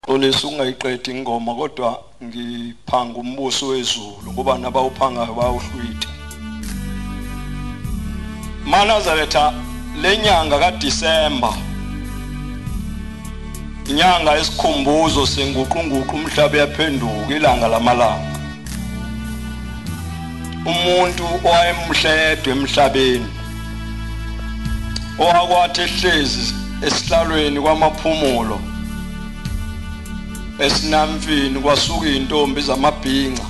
Xolisa ungayiqedi ingoma kodwa ngiphanga umbuso wezulu ngoba nabawuphangayo bayawuhlwitha. Manazaretha lenyanga kaDisemba inyanga esikhumbuzo senguqunguqa umhlaba yaphenduka ilanga lamalanga. Umuntu owayemhledwe emhlabeni owakwathi ehlezi esihlalweni kwamaphumulo esinamfini kwasuka intombi zamabhinqa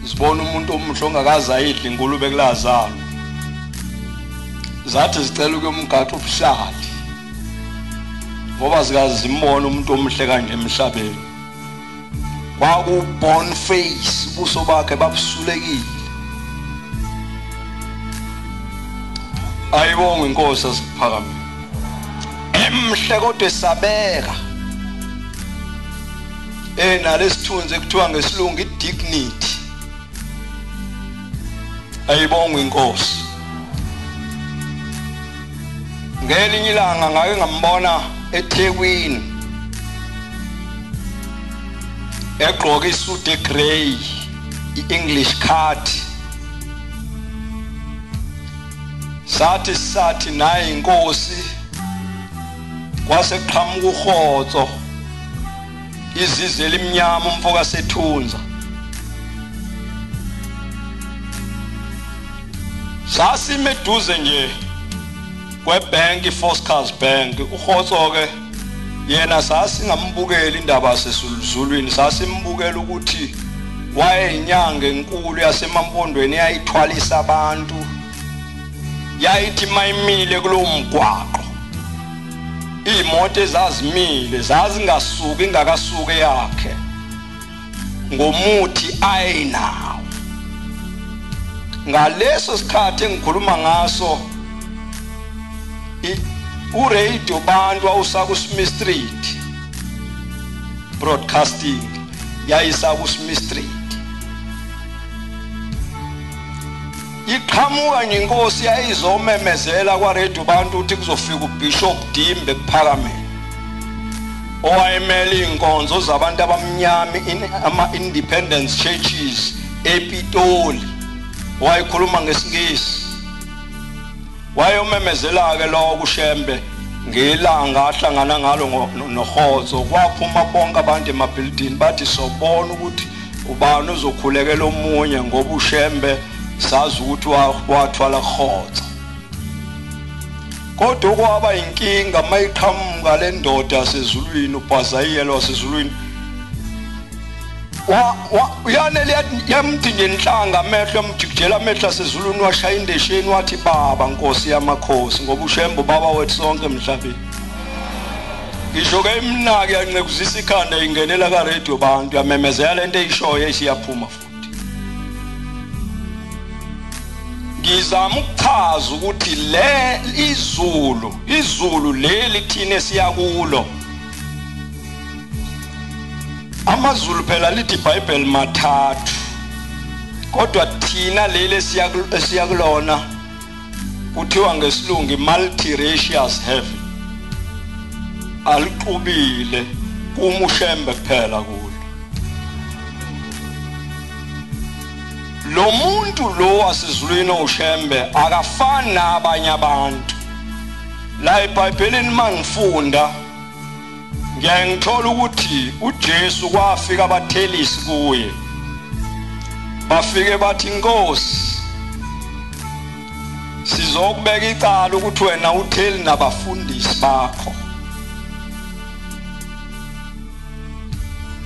sibona umuntu omuhle ongakaze ayidle ingulube kulazalo zathi zicela ukuyomgada ubuhlali ngoba zikazi zimbona umuntu omuhle kanje emhlabeni. Kwaku born face ubuso bakhe babusulekile. Ayibonga inkosi asiphakame emhle kodwa esabeka nalesithunzi ekuthiwa ngesilungu idignity. Ayibonga inkosi. Ngelinye ilanga ngake ngambona eThekwini egqoka isuit egrey iEnglish card. Sathi naye inkosi kwase qhamuka uHotso izizwe elimnyama umfoka sethunza. Sasimeduze nje kwebank iFoscas Bank. uHotso ke yena sasingambukela indaba yaseSuluzulwini, sasimbukela ukuthi wayeyinyanga enkulu yasemampondweni yayithwalisa abantu, yayithi mayimile kulowo mgwaqo imoto ezazimile zazingasuki ingakasuke yakhe ngomuthi ayinawo. Ngaleso sikhathi engikhuluma ngaso uRadio Bantu wawusakuSmith Street Broadcasting yayisakuSmith Street. Iqhamuka nje inkosi yayizomemezela kwaRadio Bantu ukuthi kuzofika uBishop Dimbe kuPhakameni owayemele inkonzo zabantu abamnyama ama-independence churches ePitoli. Wayekhuluma ngesingisi, wayomemezela ke lo kuShembe ngelanga ahlangana ngalo noHotso. Kwaphuma bonke abantu emabuilding bathi sobona ukuthi ubani uzokhulekela omunye ngoba uShembe sazi ukuthi wathwala Hotso. Kodwa kwaba inkinga mayiqhamuka le ndoda yasezulwini uBhazayiyeli wasezulwini uyanele yamthi nje inhlanga amehlo yamjikijela amehlo asezulwini washaya indesheni wathi baba Nkosi yamakhosi ngoba uShembe baba wethu sonke emhlabeni. Ngisho ke imnaki yancekuzisa ikhanda ingenela kaRadio Bantu yamemezela lento eyishoyo esiyaphuma futhi. Ngizama ukuchaza ukuthi le izulu leli thina siyakulo. Amazulu phela lithi iBhayibheli mathathu kodwa thina leli siyakulona kuthiwa ngesilungu multiracial heaven. Aliqubile kumuShembe kuphela kulo. Lo muntu lo wasezulwini uShembe akafani nabanye abantu. La eBhayibhelini mangifunda ngiyangithola ukuthi uJesu kwafika abathelisi kuye. Bafike bathi Nkosi sizokubeka icala ukuthi wena utheli nabafundisi bakho.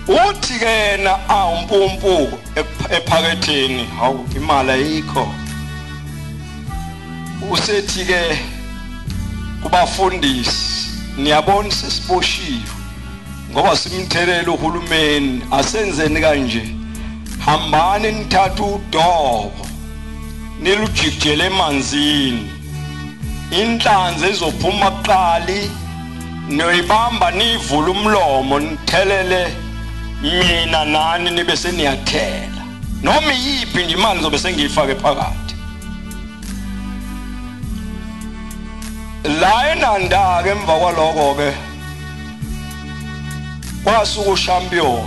Uthi ke yena awumpumpu ephaketheni hawu imali ayikho. Usethi ke kubafundisi niyabona sesiboshiwe ngoba simthelela uhulumeni asenzeni kanje. Hambani nithatha udobo nilujikijele emanzini inhlanzi ezophuma kuqali noyibamba nivula umlomo nithelele mina nani nibe seniyathela noma yiphi nje imali zobe sengiyifake phakathi. La enanda ke emva kwaloko ke wasuka ushampion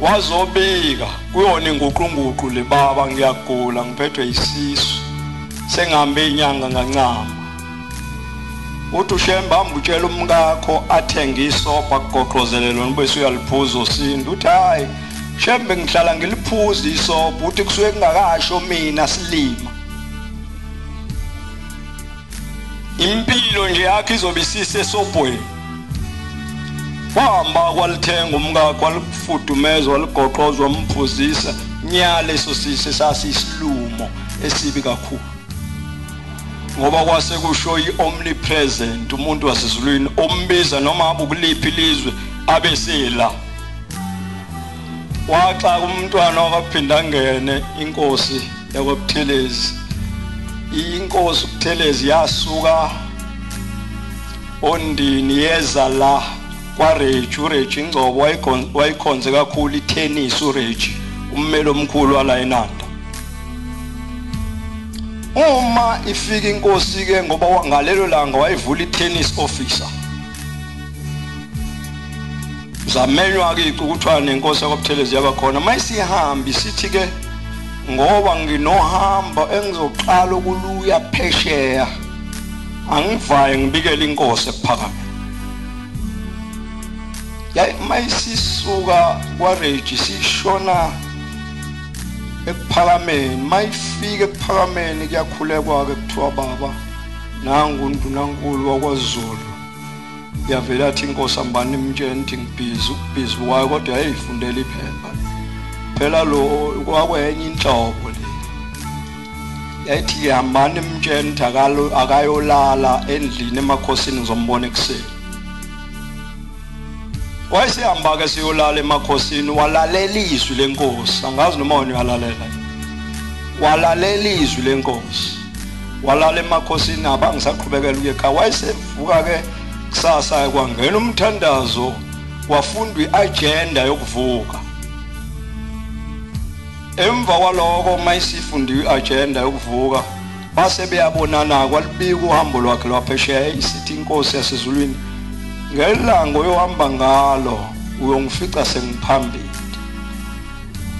wazobika kuyona inguqunguqu le baba ngiyagula ngiphethwe isisu sengihambe inyanga ngancama uthi uShemba ambutshela umkakho athenga isobha kugoqozelelo bese uyaliphuza usinda uthi hayi Shembe ngihlala ngiliphuza isobha uthi kusuke kungakasho mina silima impilo nje yakhe izobe isise esobhweni wahamba kwalithenga umkakho walifudumeza waligoqozwa wamphuzisa nyale leso sise sasisilumo esibi kakhulu ngoba kwase kusho i-omnipresent umuntu wasezulwini ombiza noma abukuliphi ilizwe abesela waxa umntwana wakaphinda ngene inkosi yakwaButhelezi inkosi uButhelezi yasuka ondini yeza la kwaReji uReji ingcobo wayikhonze kakhulu itennis uReji ummeli omkhulu wala eNanda uma ifika inkosi ke ngoba ngalelo langa wayivula itennis officer zamenywa ke ukuthiwa nenkosi yakwaButhelezi yabakhona mayisihambi sithi ke ngoba nginohamba engizoqala ukuluya phesheya angivaye ngibikele inkosi ephakame mayisisuka kwaReji sishona ekuphakameni mayifika ekuphakameni kuyakhulekwa ke kuthiwa baba nangu undunankulu wakwaZulu yavela athi inkosi ambani imtshela ukuthi ngibhizi wayo kodwa yayifundela iphepha phela lo kwakwenye inhlobo le yayithi hambani imtshela ukuthi akayolala endlini emakhosini ngizombona ekuseni wayesehamba ke siyolala emakhosini walalela izwi lenkosi angazi noma wena uyalalela walalela izwi lenkosi walala emakhosini abangisaqhubekela ukuyekhaya wayesevuka ke kusasa kwangena umthandazo wafundwa iagenda yokuvuka emva kwaloko mayisifundiwe iagenda yokuvuka base beyabonana kwalibika uhambo lwakhe lwaphesheya isithi inkosi yasezulwini ngelanga uyohamba ngalo uyongifica sengiphambili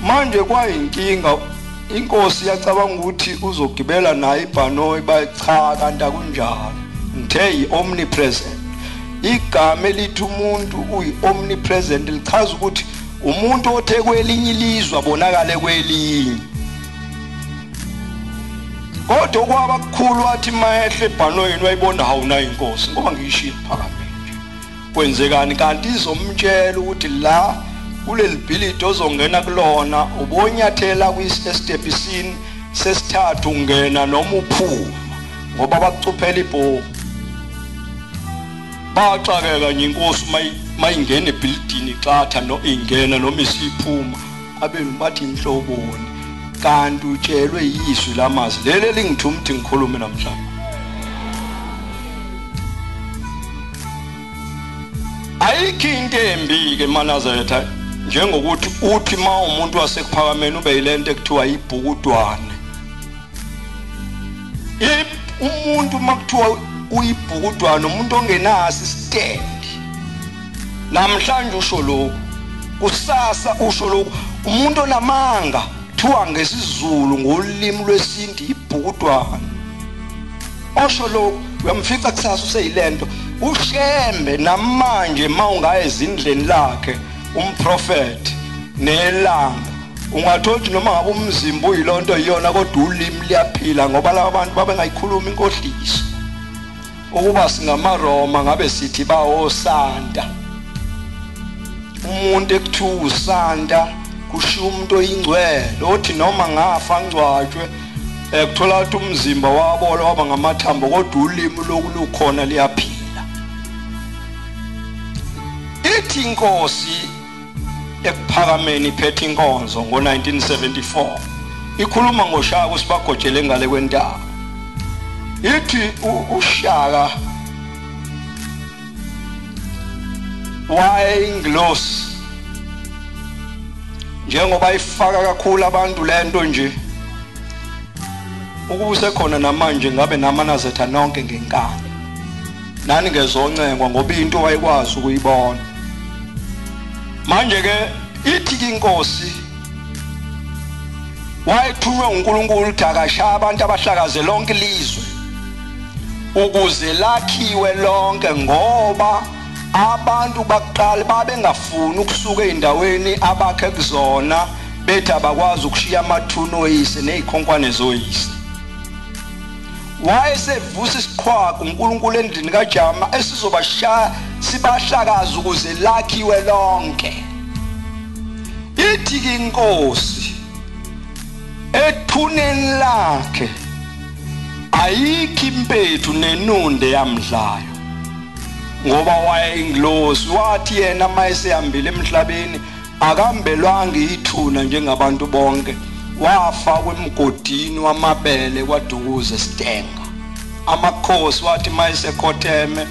manje kwayinkinga inkosi yacabanga ukuthi uzogibela naye ibhanoyi bayicha kanti akunjalo ngithe yi-omnipresent igama elithi umuntu uyi-omnipresent lichaza ukuthi umuntu othe kwelinye ilizwe abonakale kwelinye kodwa kwaba kukhulu wathi mayehle ebhanoyini wayibona hawuna inkosi ngoba ngiyishilo phakame kwenzekani kanti izomtshela ukuthi la kuleli bhilidi ozongena kulona ubonyathela kwisitebhisini sesithathu ungena noma uphuma ngoba bakucuphela ibhomu baxakeka nje inkosi mayingena ebhilidini xatha no ingena noma isiphuma abenu bathi inhloboni kanti utshelwe yizwi lamazwi leli lingithuma ukuthi ngikhulume namhlanje ayikho into embi ke Manazetha njengokuthi uthi ma umuntu wasekuphakameni ube yilento ekuthiwa ibhukudwane umuntu makuthiwa uyibhukudwane umuntu ongenasi istand namhlanje usho lokho kusasa usho lokho umuntu onamanga kuthiwa ngesizulu ngolimi lwesintu ibhukudwane osho lokho uyamfica kusasa useyilento uShembe namanje mawungaye ezindleni lakhe umprofeti nelanga ungathothi noma ngabe umzimba uyilonto iyona kodwa ulimi liyaphila ngoba laba bantu babengayikhuluma inkohliso ukuba singamaroma ngabe sithi bawosanda umuntu ekuthiwa usanda kushiya umuntu oyingcwele othi noma ngafa ngcwatshwe ekuthola ukuthi umzimba wabola waba ngamathambo kodwa ulimi lokukhona liyaphila ithi inkosi ekuphakameni iphethe inkonzo ngo1974 ikhuluma ngoShaka usibagojele ngale kwentaba ithi uShaka wayenglosi njengoba ifaka kakhulu abantu lento nje ukuba sekhona namanje ngabe naManazetha nonke ngenkani nani ngezoncengwa ngoba into wayekwazi ukuyibona. Manje ke ithi inkosi wayethunywe uNkulunkulu ukuthi akashiya abantu abahlakaze lonke ilizwe ukuze lakhiwe lonke, ngoba abantu bakuqala babengafuni ukusuka endaweni abakhe kuzona bethi abakwazi ukushiya amathuna oyise nezikhonkwane zoyise. Wayesevusa isiqhwaga uNkulunkulu endlini kaJama esizobashaya sibahlakaza ukuze lakhiwe lonke. Ithi inkosi ethuneni lakhe ayikho impethu nenunde yamdlayo, ngoba wayeyingilosi. Wathi yena mayesehambile emhlabeni akambelwanga ithuna njengabantu bonke, wafakwa emgodini wamabele kwaDukuza Sitenga. Amakhosi wathi mayesekhotheme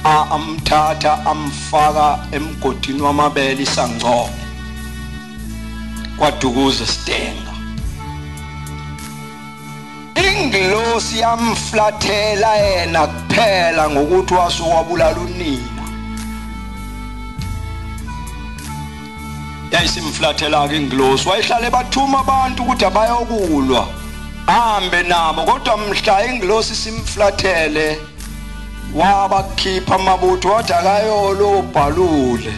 amthatha amfaka emgodini wamabele iSangcobo kwaDukuza Sitenga. Ingilosi yamflathela yena kuphela ngokuthi wasukwabulala unina. Yayisimflathela ke ingilosi, wayehlale bathuma abantu ukuthi abayokulwa ahambe nabo, kodwa mhla ingilosi simflathele wabakhipha amabutho wathi akayolo ubhalule.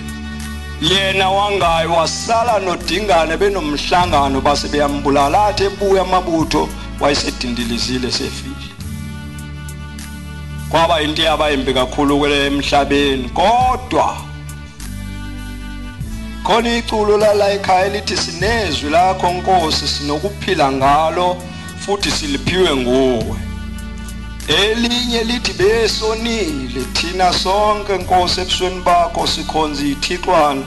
Yena wangayi wasala noDingane benomhlangano base beyambulala. Athi ebuya amabutho wayesedindilizile sefile. Kwaba into yabayimbi kakhulu kwele emhlabeni, kodwa khona iculo la ekhaya lithi sinezwi lakho Nkosi sinokuphila ngalo futhi siliphiwe nguwe. Elinye lithi besonile thina sonke Nkosi ebusweni bakho sikhonza ithixwana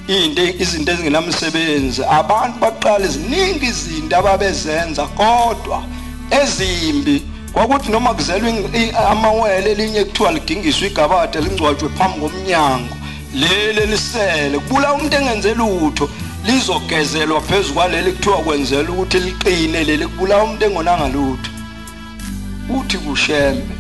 izinto ezingenamsebenzi. Abantu baqala iziningi izinto ababezenza, kodwa ezimbi kwakuthi noma kuzelwe amawele elinye kuthiwa lidingiswa igabade lingcwatshwe phambi komnyango, lele lisele kubula umuntu engenze lutho lizogezelwa phezulu kwaleli kuthiwa kwenzela ukuthi liqine, leli kubula umuntu engonanga lutho. Uthi kushembe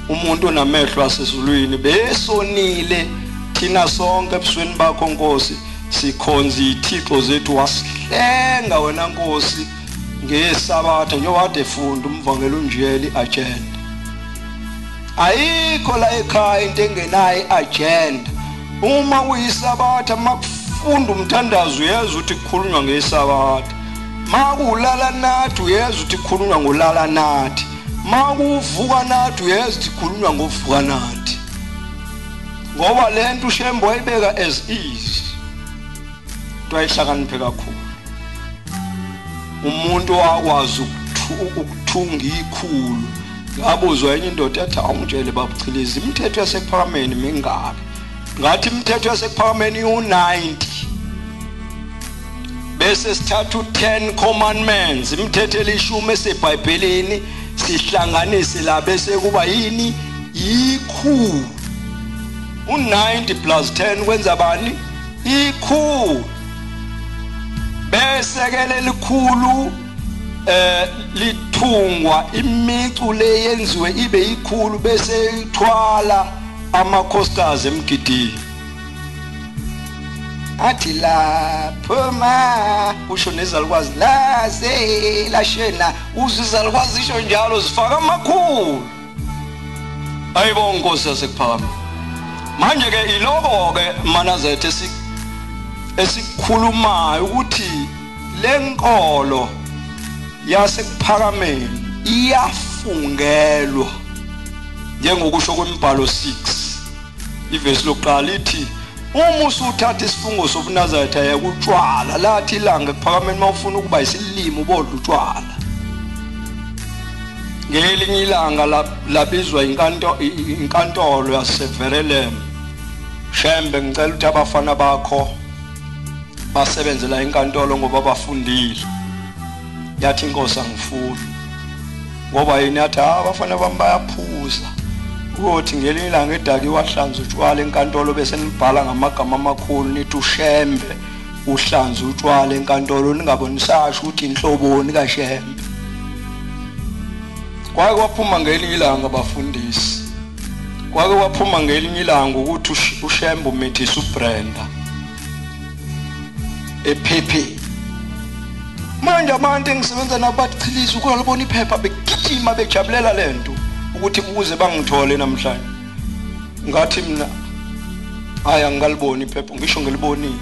umuntu onamehlo asezulwini besonile thina sonke ebusweni bakho Nkosi sikhonza ithixo zethu, wasihlenga wena Nkosi ngeSabatha njengoba efunda umvangelo unjiyeli agenda. Ayikho la ekhaya into engenayo agenda. Uma kuyiSabatha makufunda umthandazo uyezwa ukuthi kukhulunywa ngeSabatha, makulala nathi uyezwa ukuthi kukhulunywa ngolala nathi, makuvuka nathi uyezwa ukuthi kukhulunywa ngovuka nathi, ngoba lento uShembe wayibeka as is. Wayehlakaniphe kakhulu umuntu wakwazi ukuthunga ikhulu. Ngabuzwa enye indoda yathi awungitshele babuchilizi imithetho yasePhakameni mingaki. Ngathi imithetho yasePhakameni u90 bese sithatha u10 commandments, imithetho elishumi eseBhayibhelini sihlanganise la bese kuba yini ikhulu. U90 plus 10 kwenza bani? Ikhulu. Bese ke lelikhulu lithungwa imicu le yenziwe ibe ikhulu bese ithwala amakhosikazi emgidini. Athi lapho ma usho nezalukwazi la se la shena uzizalukwazi isho njalo zifaka amakhulu. Ayibonga Nkosi yasePhakameni. Manje ke iloko ke Manazethe esikhulumayo ukuthi lenkolo yasePhakameni iyafungelwa njengokusho kwemibhalo 6 ivesi lokuqala lithi uma usuthatha isifungo sobuNazaretha yakutshwala lathi ilanga ePhakameni mawufuna ukuba isilimo ubodla utshwala. Ngelinye ilanga labizwa inkantolo yaseVerelem. Shembe ngicela ukuthi abafana bakho basebenze la inkantolo ngoba bafundile. Yathi inkosi angifuni ngoba yini yathi abafana bami bayaphuza ukuthi ngelinye ilanga edaki wahlanza utshwala enkantolo bese nibhala ngamagama amakhulu nithi uShembe uhlanza utshwala enkantolo ningabonisasho ukuthi inhloboni kaShembe. Kwaye kwaphuma ngelinye ilanga abafundisi kwake waphuma ngelinye ilanga ukuthi uShembe umethisa uBrenda ephephe. Manje abantu engisebenza nabo bathilisa ukulibona iphepha begijima bejabulela lento ukuthi ukuze bangithole namhlanje. Ngathi mina aya ngalibona iphepha, ngisho ngilibonile.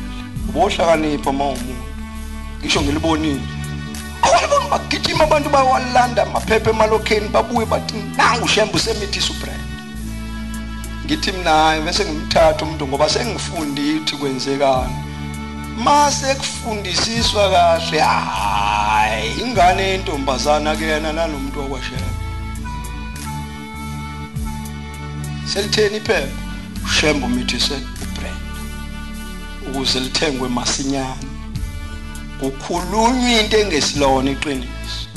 Ubohlakanipha mawumuntu. Ngisho ngilibonile. Awalibona bagijima abantu bawalanda amaphepha emalokheni babuye bathi nangu uShembe usemithisa uBrenda. Ngithi mina hayi bese ngimthatha umuntu ngoba sengifundile ukuthi kwenzekani. Mase kufundisiswa kahle hayi ingane yentombazana kuyena nalomuntu wakwaShembe. Selitheni iphepha uShembe umithise uBrenda ukuze lithengwe masinyane. Kukhulunywa into engesilona iqiniso.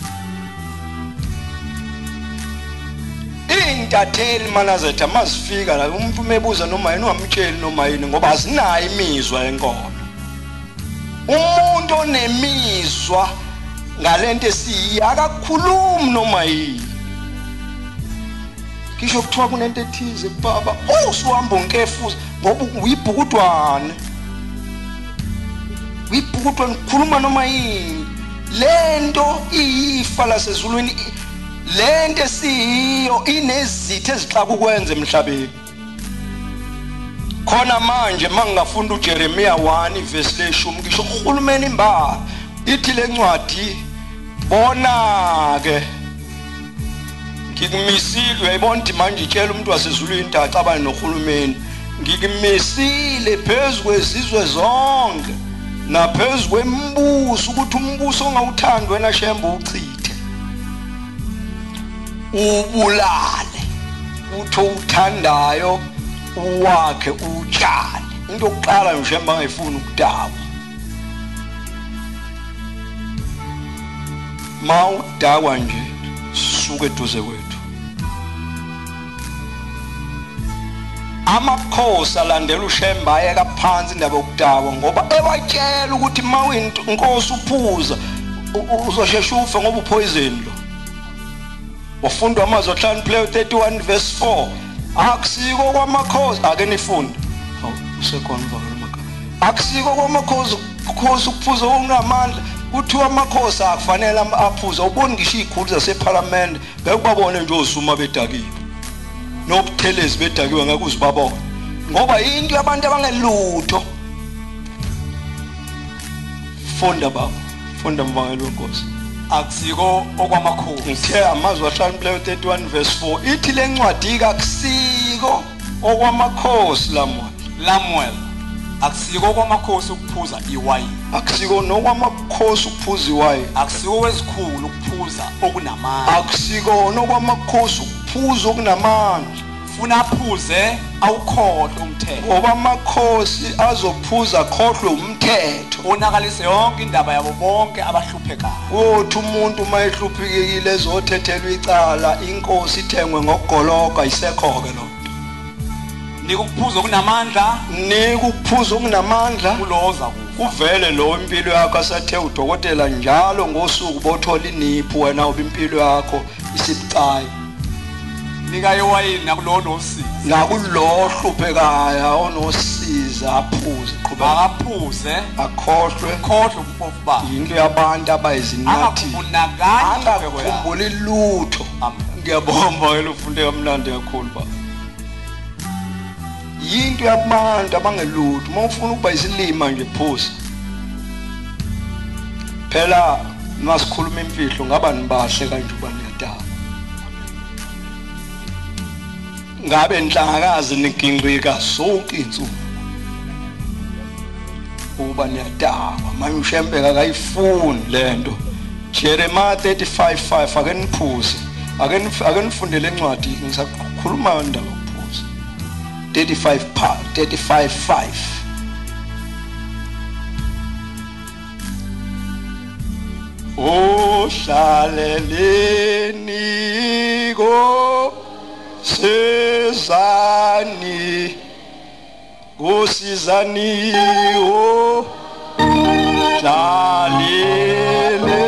Intatheli manazetha masifika la umuntu mebuza noma yini ungamtsheli noma yini ngoba asinayo imizwa enkolo. Umuntu onemizwa ngalento esiyakakhulumi noma yini. Kisho kuthiwa kunento ethize baba usuhamba unkefuza ngoba uyibhukudwane. Uyibhukudwane ukukhuluma noma yini. Lento iyifa lasezulwini lento esiyiyo inezitho ezixaka ukwenza emhlabeni. Khona manje mangafunda uJeremiya 1 verse 10 ngisho uHulumeni imba ithi lencwadi bona ke ngikumisile uyayibona ukuthi manje itshela umuntu wasezulwini acabane noHulumeni ngikumisile phezulu kwezizwe zonke naphezulu kwembuso ukuthi umbuso ongawuthandi wena Shembe uchithe ubulale utho uthandayo uwakhe utshale. Into yokuqala uShembe angayifuni ukudakwa. Mawudakwa nje suke eduze kwethu. Amakhosi alandela uShembe ayeka phansi indaba yokudakwa ngoba ebatshela ukuthi mawinto inkosi uphuza uzoshesha ufe ngoba upoison lo. Wafundwa amazwi ahlanu Playo 31 verse 4. Akusiko kwamakhosi ake nifunde. Hawu usekhona mvakela maka. Akusiko kwamakhosi ukuphuza ongamandla kuthiwa amakhosi akufanele aphuza. Ubone ngisho izikhulu zaseParliament ngeke babone nje osuma bedakiwe. Nobuthelezi bedakiwe ngeke uzibabone. Ngoba into yabantu abangelutho. Funda baba. Funda mvakela wenkosi. Akusiko okwamakhosi. Ngithe amazwi ahlanu Playo 31 verse 4 ithi lencwadi akusiko okwamakhosi Lamuel akusiko okwamakhosi ukuphuza iwayini. Akusiko nokwamakhosi ukuphuza iwayini. Akusiko wezikhulu ukuphuza okunamandla. Akusiko nokwamakhosi ukuphuza okunamandla. Funa aphuze awukhohle umthetho. Ngoba amakhosi azophuza khohlwe umthetho. Onakalise yonke indaba yabo bonke abahluphekayo. Uthi umuntu mayehluphekile ezothethelwa icala inkosi ithengwe ngokugoloka ayisekho ke lo. Nikukuphuza okunamandla, nikukuphuza okunamandla kuloza kuvele lo impilo yakho asathe udokotela njalo ngosuku bothola iniphu wena ubimpilo yakho isibucayi. Nika iwayini nakulo nosiza. Nakulo hluphekayo onosiza aphuze qhubeka aphuze akhohlwe umpofu ba. Into yabantu abayizinathi angakhumbuli lutho. Ngiyabomba ke ufunde kamnandi kakhulu ba. Yinto yabantu abangelutho mawufuna ukuba isilima nje phuza. Phela masikhuluma imfihlo ngaba nibahle kanje uba niyadaba. Ngabe inhlangakazi niginqika zonke insuku uba niyadaba manje uShembe akayifuni lento. Jeremiya 35:5 ake niphuze ake nifundele encwadi ngisakhuluma ndaba ukuphuza 35:5 ohlaleleni ko Sizani Gosizani o Jalele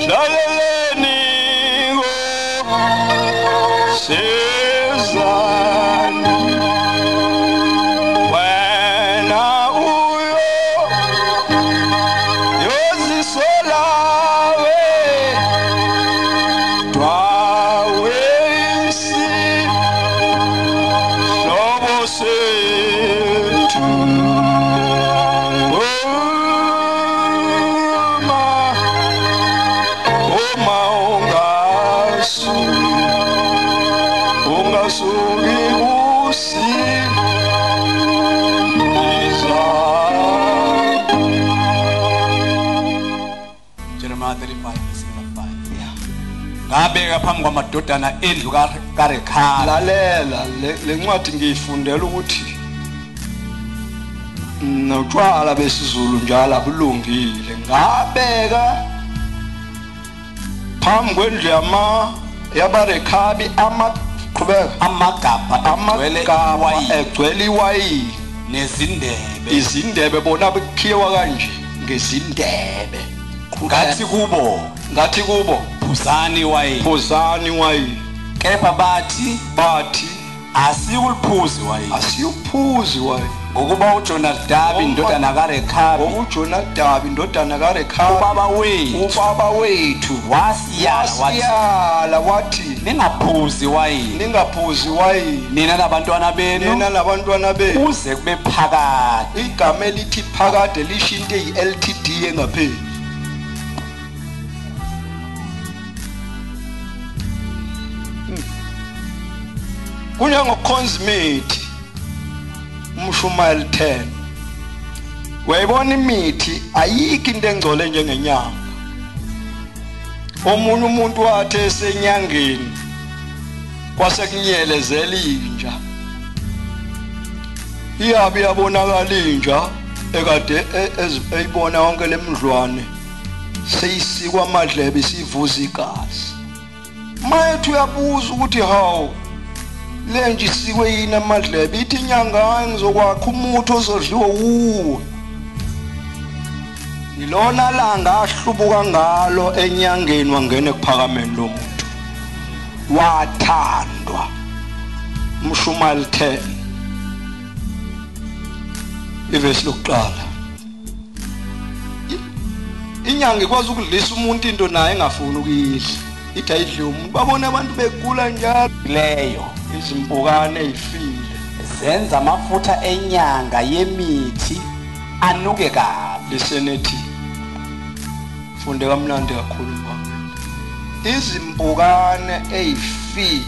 Jaleleni go Sizani ngabeka phambi kwamadodana endlu kaRekhabi. Lalela le ncwadi ngiyifundela ukuthi notshwala besiZulu njalo abulungile. Ngabeka phambi kwendlu yabaRekhabi amagabha egcwele iwayini izindebe bona bekhiwa kanje ngezindebe. Ngathi kubo phuzani wayini. Kepha bathi asiyuphuzi wayini. Ngokuba uJonadabi indodana kaRekhabi ubaba wethu wasiyala wathi ningaphuzi wayini nina nabantwana benu uze kube phakade. Igama elithi phakade lisho into eyi-LTD engapheli. Kunyangokukhonza imithi uMshumayeli 10. Wayibona imithi ayikho into engcole njengenyanga. Omunye umuntu wathi esenyangeni kwasekunyelezela inja. Iyabe yabonakala inja ekade eyibona yonke lemdlwane seyisikwa amadlebe isivuza igazi. Mayethu uyabuza ukuthi hawu lenje isikwe yini amadlebe? Ithi inyanga ngizokwakha umuthi ozodliwa wuwe. Nilona langa ahlubuka ngalo enyangeni wangena ekuphakameni lomuntu wathandwa. Mshumayeli 10 ivesi lokuqala. Inyanga ikwazi ukudlisa umuntu into naye engafuni ukuyidla. Ithi ayidle umuntu. Babona abantu begula njalo leyo izimpukane ezifile zenza amafutha enyanga yemithi anuke kabi. Lisenethi funde kamnandi kakhulu mbangela. Izimpukane ezifile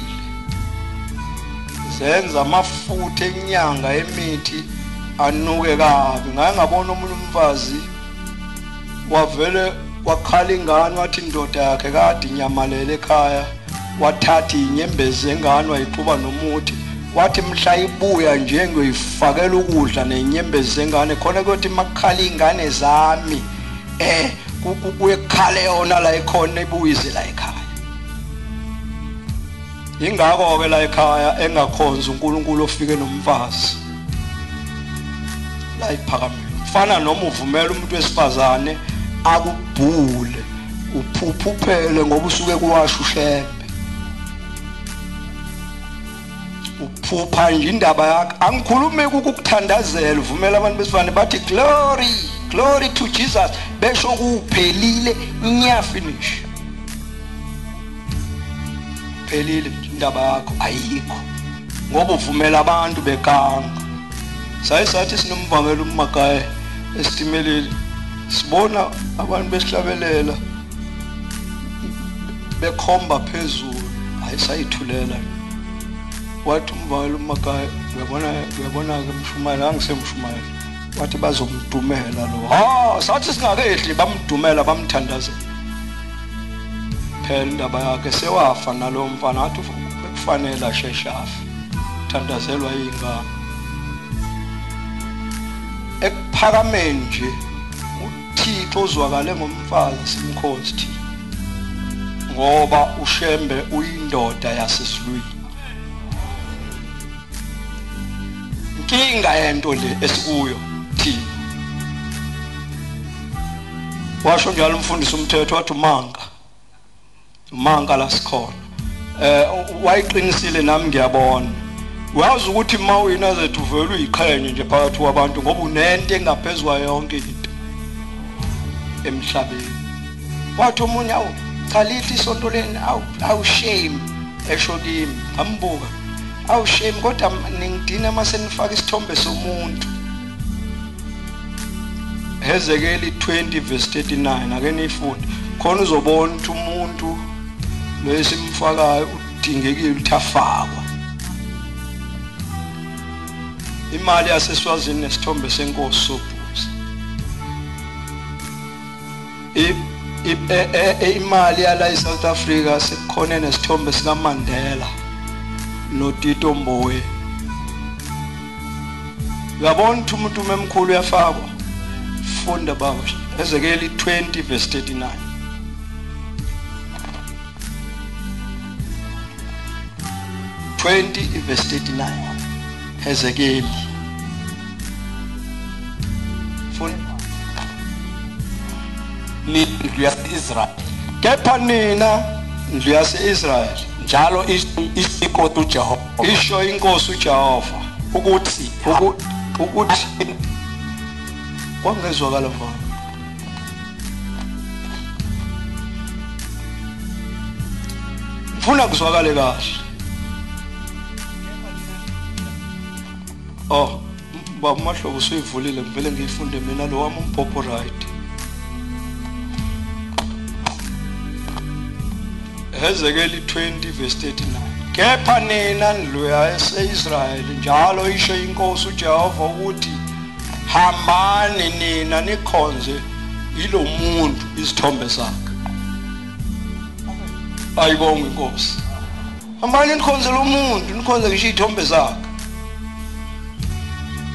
zenza amafutha enyanga yemithi anuke kabi. Ngaye ngabona umuntu umfazi wavele wakhala ingane wathi indoda yakhe kade inyamalele ekhaya, wathatha inyembezi engane wayixuba nomuthi, wathi mhla ibuya nje ngiyoyifakela ukudla nenyembezi zengane khona ukuthi makhala ingane zami kuye kukhale yona la ikhona ibuyize la ekhaya. Ingakho ke la ekhaya engakhonza uNkulunkulu ofike nomfazi la iphakameni. Fana noma uvumela umuntu wesifazane akubhule uphuphuphele ngoba usuke kuwasha ushembe. Uphupha nje indaba yakhe. Angikhulumi ukukuthandazela, uvumela abantu besifane bathi glory to Jesus besho kuphelile nya finish. Phelile indaba yakho ayikho ngoba uvumela abantu bekanga. Sathi sinomvangelo uMagaye esitimeleli sibona abantu besihlabelela bekhomba phezulu ayisayithulela. Wathi umvangelo uMagaye uyabona ke Mshumayeli angisemshumayeli wathi bazomdumela lo. Sathi singakehli bamdumela bamthandazela. Phela indaba yakhe sewafa nalo mfana wathi kufanele asheshafa thandazelwa ingane. Ekuphakameni nje uThixo uzwakale ngomfazi simkhosi ngoba ushembe uyindoda yasesilwini. Inkinga yento le esikuyo thina. Washo njalo umfundisi umthetho wathi umanga la sikhona. Wayiqinisile nami ngiyabona. Uyazi ukuthi mawina zethu vele uyiqhenye nje phakathi kwabantu ngoba unento engaphezwa yonke into emhlabeni. Wathi umunye chalithi isonto leni awu shame esho kimi ambuka awu shame kodwa ningidina mase nifaka isithombe somuntu. Hezekeli 20 verse 39 ake nifunde khona uzobona ukuthi umuntu lo esimfakayo udingekile uthafakwa. Imali yaseswazini nesithombe senkosi sobuza. imali yala eSouth Africa sekukhona nesithombe sika Mandela no Tito Mbowe. Uyabona ukuthi umuntu memkhulu uyafakwa. Funda baba Ezekeli 20 verse 39. Verse 39. Ezekeli. Funda. Ni ndlu yase-Israyeli. Kepha nina ndlu yase-Israyeli Njalo isiko uJehova. Isho inkosi uJehova Ukuthi kwangezwakala mfana. Ngifuna kuzwakale kahle. Oh, baba Mahlobo usuyivulile ngivele ngiyifunde mina lo wami umpopho right. Ezekeli 20 verse 39. Kepha nina ndlu yase-Israyeli njalo isho inkosi uJehova ukuthi hambani nina nikhonze ilo muntu izithombe zakhe. Ayibonge inkosi. Hambani nikhonze lo muntu, nikhonze ngisho izithombe zakhe.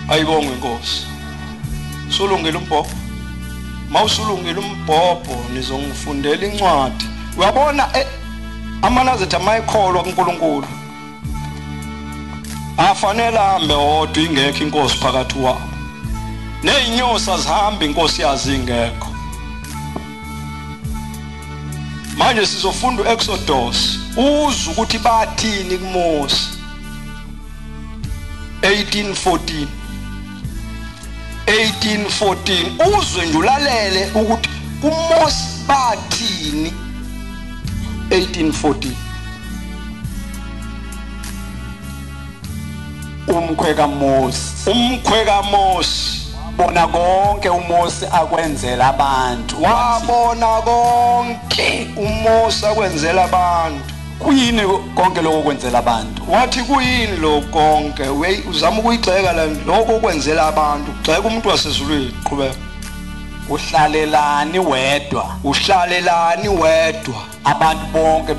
Ayibonge inkosi. Sulungile umbhobho. Mawusulungile umbhobho nizongifundela incwadi. Uyabona amanazetha mayikholwa kuNkulunkulu afanele ahambe odwa ingekho inkosi phakathi wabo. Nezinyosi azihamba inkosi yazi ingekho. Manje sizofunda uExodus uzwe ukuthi bathini kuMose 18:14 uzwe nje ulalele ukuthi kuMose bathini 18:14 umkhweka Mose bona konke uMose akwenzela abantu. Wabona konke uMose akwenzela abantu. Kuyini konke lokho kwenzela abantu? Wathi kuyini lokho konke? Uzama ukuyigxeka la lokho kwenzela abantu. Ugxeka umuntu wasezulwini. Qhubeka. Uhlalelani wedwa. Abantu bonke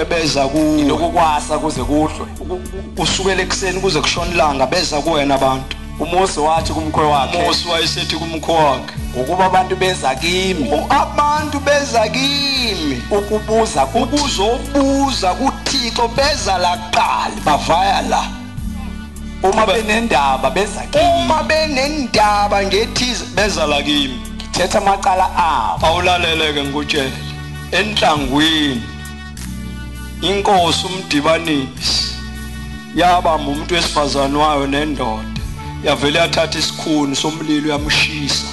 beza kuwe. Lokukwasa kuze kuhlwe. Usukela ekseni kuze kushona ilanga beza kuwena abantu. uMose wathi kumkhwe wakhe. uMose wayesethi kumkhwe wakhe ukuba abantu beza kimi. Abantu beza kimi ukuzobuza kuThixo beza la kuqala bavaya la. Uma benendaba beza kimi. Uma benendaba ngethize beza la kimi. Thetha amaqala abo. Awulaleleke ngikutshela. Enhlangwini inkosi umdibanisi yabamba umuntu wesifazane wayo nendoda yavele yathatha isikhuni somlilo yamshisa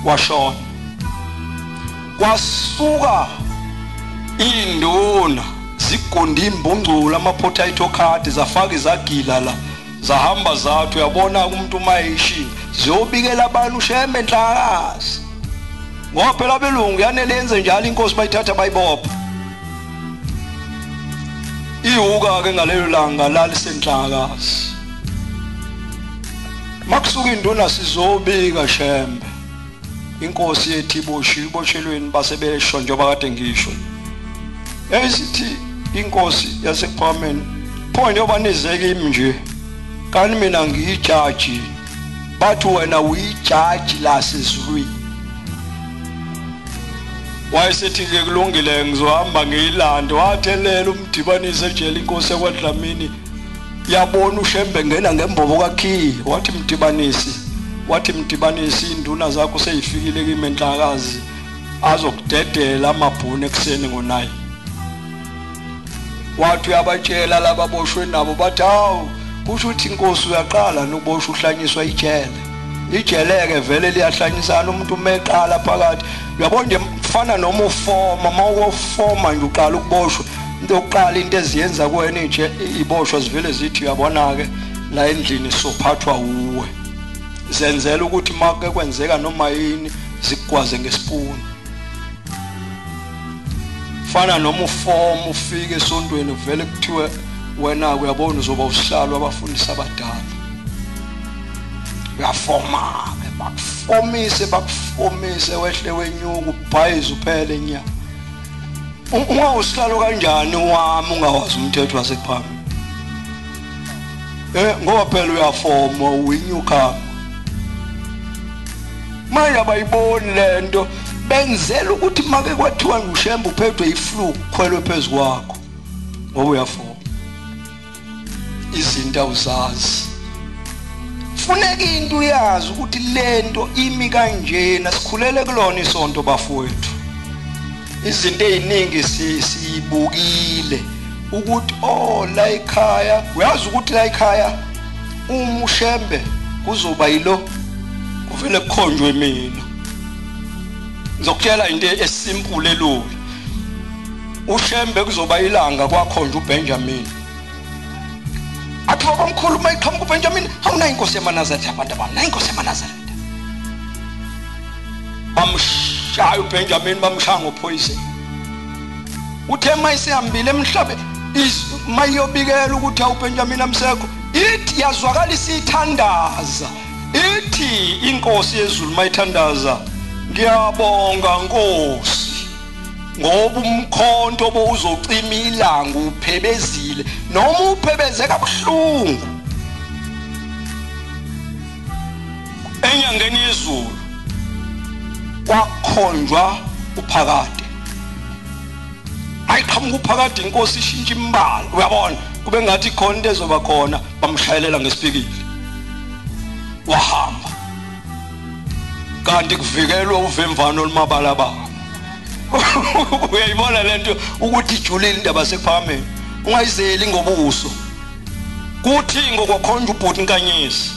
washona. Kwasuka induna zigonda imbungcula amapotato card zafaka izagila la zahamba zathu. Uyabona umuntu mayishinga ziyobikela abantu shembe enhlakazi ngoba phela abelungu yanele yenze njalo inkosi bayithatha bayibopha. Ihuka ke ngalelo langa lalisenhlakazi. Makusuka induna sizobika shembe inkosi yethi iboshelweni basebesho njengoba kade ngisho. Yayisithi inkosi yasePhalamende pho njengoba nizeke imi nje kanti mina ngiyijaji bathi wena uyijaji lasezulwini. Wayesethi-ke kulungile ngizohamba ngiyilando. Wathelela umdibanisi ejele inkosi yakwaDlamini yabona ushembe ngena ngembobo kakhiye. Wathi mdibanisi induna zakho seyifikile kimi enhlakazi azokudedela amabhunu ekseni ngo9. Wathi uyabatshela laba boshwe nabo bathi hawu kusho ukuthi inkosi uyaqala nokuboshwa uhlanyiswa ijele. Ijeleke vele liyahlanyisana umuntu umeqala phakathi. Uyabona nje mfana noma ufoma mawufoma nje uqala ukuboshwa into yokuqala into eziyenza kuwena nje iboshwa zivele zithi uyabona ke la endlini sophathwa uwe. Zenzela ukuthi make kwenzeka noma yini zikugwaze ngesipuni. Fana noma ufoma ufike esontweni vele kuthiwe wena uyabona uzoba usihlalo abafundisi abadala. Uyafoma bakufomise wehle wenyuku ubhayize uphele inyama. Ungawusihlalo kanjani wami ungawazi umthetho wasephambili? Ngoba phela uyafoma uyinyuka. Manje abayiboni lento benzela ukuthi make kwathiwa ushembe uphethwe iflu khwelwe phezulu kwakho ngoba uyafoma. Izinto awuzazi. Funeka into uyazi ukuthi lento imi kanjena sikhulele kulona isonto bafowethu. Izinto eziningi siyibukile ukuthi la ekhaya uyazi ukuthi la ekhaya ushembe kuzoba yilo kuvele kukhonjwe mina. Ngizokutshela into esimple elula. Ushembe kuzoba ilanga kwakhonjwa uBenjamin. Athi bamkhulu mayiqhamuka uBenjamin, awunayo inkosi yamaNazaretha abantu abami, nayo inkosi yamaNazaretha. Bamshaya uBenjamin bamshaya ngophoyizeni. Uthe mayisihambile emhlabeni mayiyobikela ukuthi uBenjamin amsekho, ithi yazwakala isithandaza. Ithi inkosi yezulu mayithandaza, ngiyabonga Nkosi ngoba umkhonto bowuzocima ilanga uphebezile noma uphebeze kabuhlungu. Enyangeni yezulu kwakhonjwa uphakade. Ayiqhamuka uphakade inkosi ishintsha imbala. Uyabona kube ngathi khona into ezoba khona bamshayelela ngesipikili. Wahamba. Kanti kuvikelwe uvemvano olumabalabala. Uyayibona lento ukuthi ijulile indaba sekuphameni. Ungayizeli ngobuso. Kuthi ngokukhonja ubhuti inkanyezi.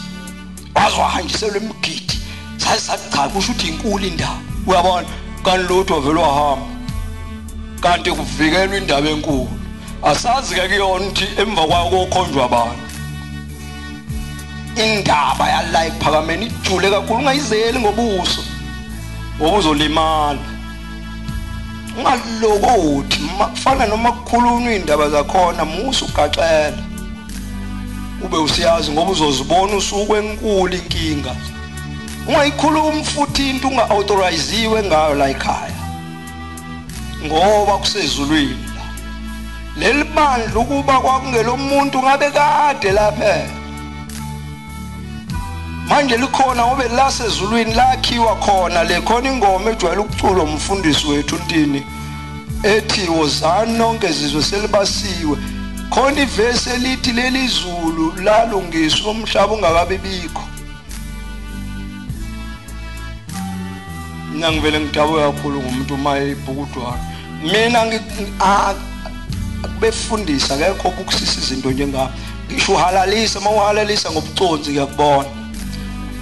Wazwahanjiselwe emgidi. Sayisacha kusho ukuthi inkulu indaba. Uyabona kanti lutho wavela wahamba. Kanti kuvikelwe indaba enkulu. Asazi ke kuyona ukuthi emva kwayo kokhonjwa abantu. Indaba yala iphakameni ijule kakhulu ungayizeli ngobuso. Ngoba uzolimala. Ungalokothi mafana noma kukhulunywa indaba zakhona musu ugaxela. Ube usiyazi ngoba uzozibona usuku enkulu inkinga. Ungayikhuluma futhi into unga-authoriziwe ngayo la ekhaya. Ngoba kusezulwini la. Leli bandla ukuba kwakungelo muntu ngabe kade lapha. Manje likhona ngobe la sezulwini lakhiwa khona le khona ingoma ejwayele ukuculwa umfundisi wethu uNtini ethi wozani nonke izizwe selibasiwe. Khona ivesi elithi leli zulu lalungiswa umhlaba ungakabe bikho. Mina ngivele ngidabuka kakhulu ngomuntu maye ibhukudwana. Mina akubefundisa akekho ukusisa izinto njengami. Ngisho uhalalisa mawuhalalisa ngobuconsi ngiyakubona.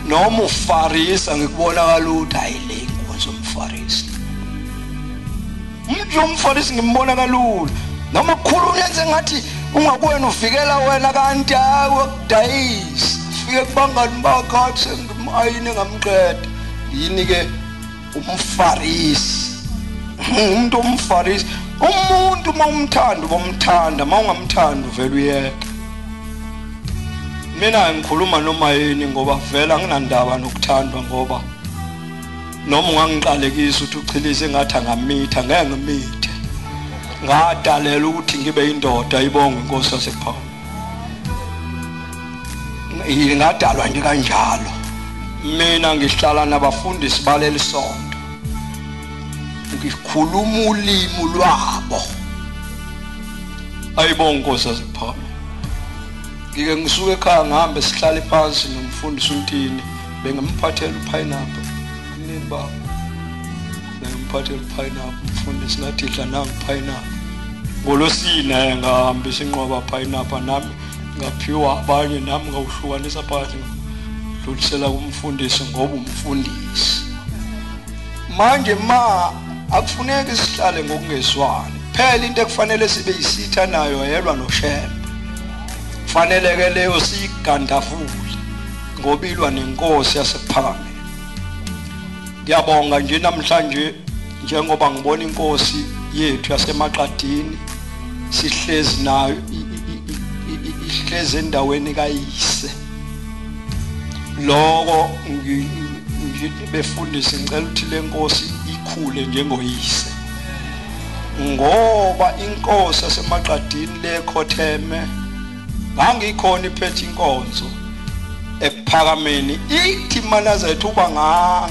Noma ufarisa ngikubona ukuthi hayi le inkonzo umfarisi. Umuntu umfarisi ngimbona kalula. Noma kukhulu uyenze ngathi ungakwena uvikela wena kanti hawe kudayisa. Fike kubangani bakho sengimayine ngamqeda. Yini ke umfarisi. Umuntu umfarisi. Umuntu mawumthanda bomthanda mawungamthanda uvela uyeka. Mina ngikhuluma noma yini ngoba vela nginandaba nokuthandwa ngoba noma ungangiqalekisa ukuthi uchilise ngathi angamitha ngeke ngimithe. Ngadalela ukuthi ngibe indoda ibonga inkosi yasePhawu. Ngadalwa nje kanjalo. Mina ngihlala nabafundisi baleli sonto. Ngikhuluma ulimi lwabo. Ayibonga inkosi yasePhawu. Ngike ngisuke ekhaya ngihambe sihlale phansi nomfundisi uNtini bengimphathela upineapple nini baba bengimphathela upineapple umfundisi ngathi idla nangu pineapple ngolosina ngihamba isinqoba pineapple nami ngaphiwa abanye nami ngawuhlukanisa phakathi dlulisela kumfundisi ngoba umfundisi manje akufuneki sihlale ngokungezwani phela into ekufanele sibe yisitha nayo yelwa noShembe. Fanele ke leyo sigandavule ngobilwa nenkosi yasePhakameni. Ngiyabonga nje namhlanje njengoba ngibona inkosi yethu yaseMaqadini sihlezi nayo ihlezi endaweni kayise. Lokho befundisi ngicela ukuthi lenkosi ikhule njengoyise ngoba inkosi yasemaqadini lekhotheme ngangikhona iphethe inkonzo ekuphakameni ithi manaza ethi uba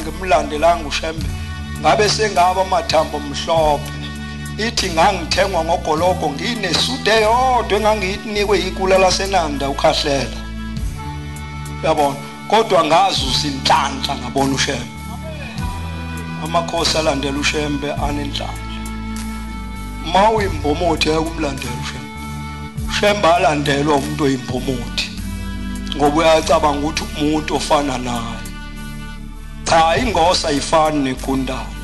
ngimlandelanga uShembe ngabe sengaba amathambo mhlophe ithi ngangithengwa ngogoloko nginesude yodwa engangiyinikwe ikula lasenanda ukhahlela yabona kodwa ngazi usinhlanhla ngabona uShembe amakhosi alandela uShembe anenhlanhla mawuyimbomothi yakumlandela uShembe uShembe alandelwa umuntu oyimbomothi ngoba uyacabanga ukuthi umuntu ofana naye cha ingosa ayifani negundana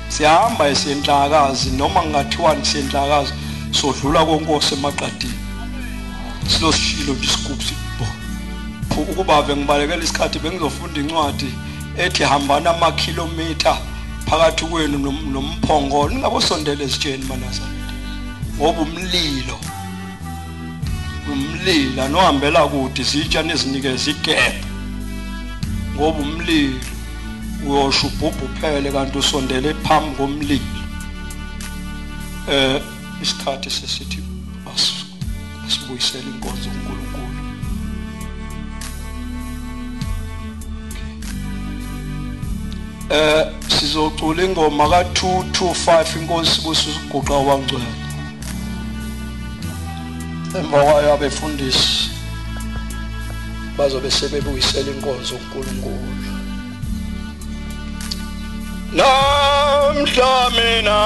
siyahamba esiyenhlakazi noma ngingathiwa nisiyenhlakazi sodlula konkosi emaqadini silosishilo nje isigubsi ukuba ave ngibalekela isikhathi bengizofunda incwadi ethi hambana amakhilometer phakathi kwenu nomphongolo ningabosondela esitsheni manasa ngoba umlilo nohambela kude izitshana ezinikeza igebhe ngoba umlilo uyosho ubhubhu phele kanti usondele phambi komlilo isikhathi sesithi asibuyisele inkonzo uNkulunkulu sizocula ingoma ka225 inkosi sibusa uguqa wangcwele emva kwayo abefundisi bazobe sebebuyisela inkonzo uNkulunkulu namhla mina